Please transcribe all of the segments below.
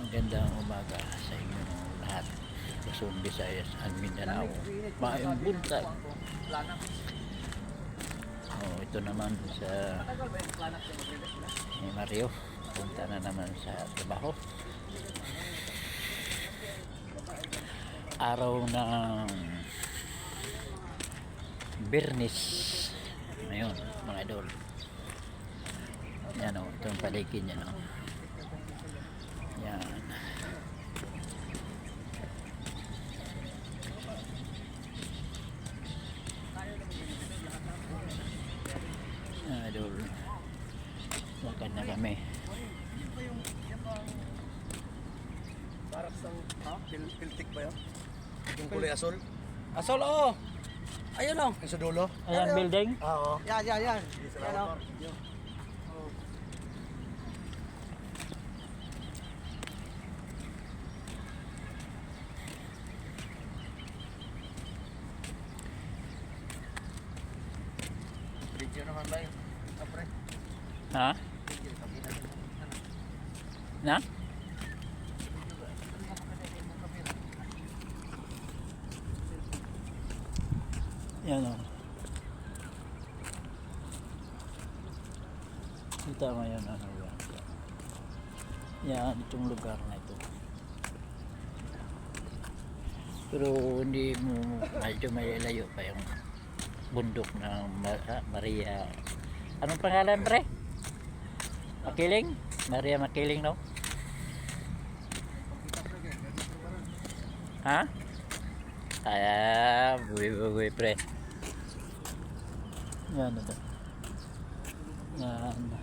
Magandang umaga sa inyo lahat. Luzon, Visayas, and Mindanao. Maayong buntag. Ito naman sa Mario. Punta na naman sa trabaho. Araw ng Biyernes. Ngayon, mga idol. Yan o, itong paligid yan o. Yan. Idol. Lakad na kami. Parang sa piltik ba yun? Yung kulay asol? Asol, oo. Ayun o. Yung sa dulo? Ayan, building. Oo. Yan. Yan o. Video naman ba yun? Apre. Ha? Na? Yan o. Kita mo yun ano yan. Yan, itong lugar na ito. Pero hindi mo medyo may layo pa yung bundok ng Maria. Anong pangalan, pre? Makiling? Maria Makiling, no? Ha? Buwi, pre. Yan ito. Yan.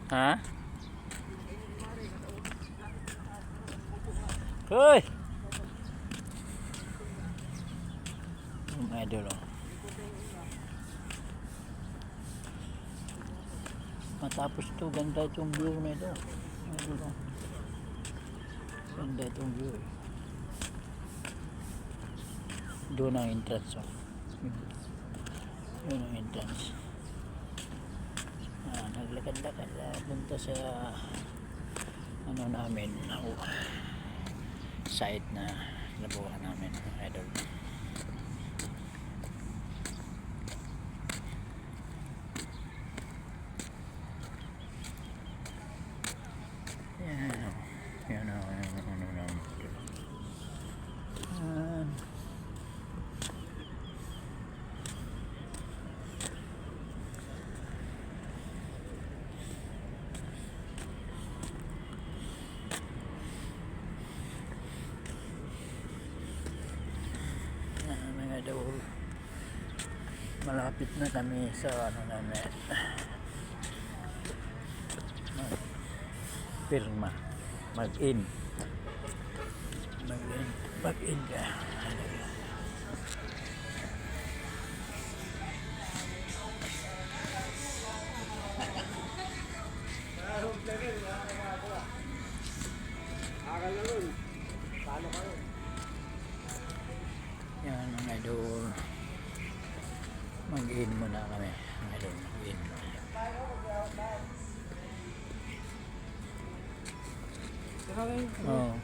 Ha? Hoy! Idol oh. Matapos to, ganda itong view na ito. Idol oh. Ganda itong view eh. Doon ang entrance oh. Yun ang entrance. Naglakad-lakad punta sa ano namin site na labuhan namin idol. Yan o ano namin mga idol. Malapit na kami sa ano namin pirma mag-in ka. Yan mga idol, mag-in muna kami mga idol, mag-in muna. Oh.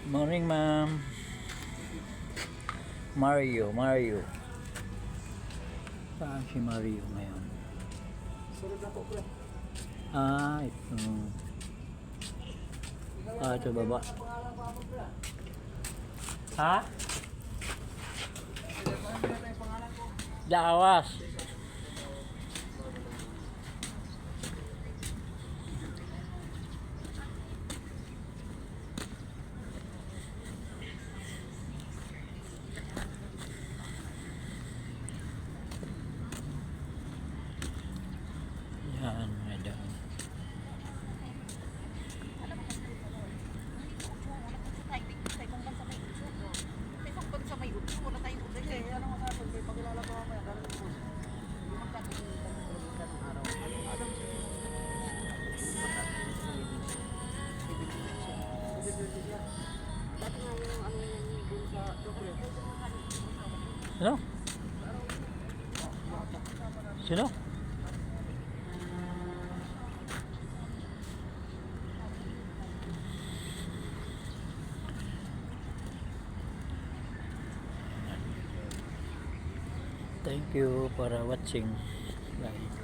Morning ma'am. Mario. Saan si Mario ngayon? Ito. Ito baba. Ha? Dawas. Yan, medyo. Sino? Sino? Thank you for watching. Bye.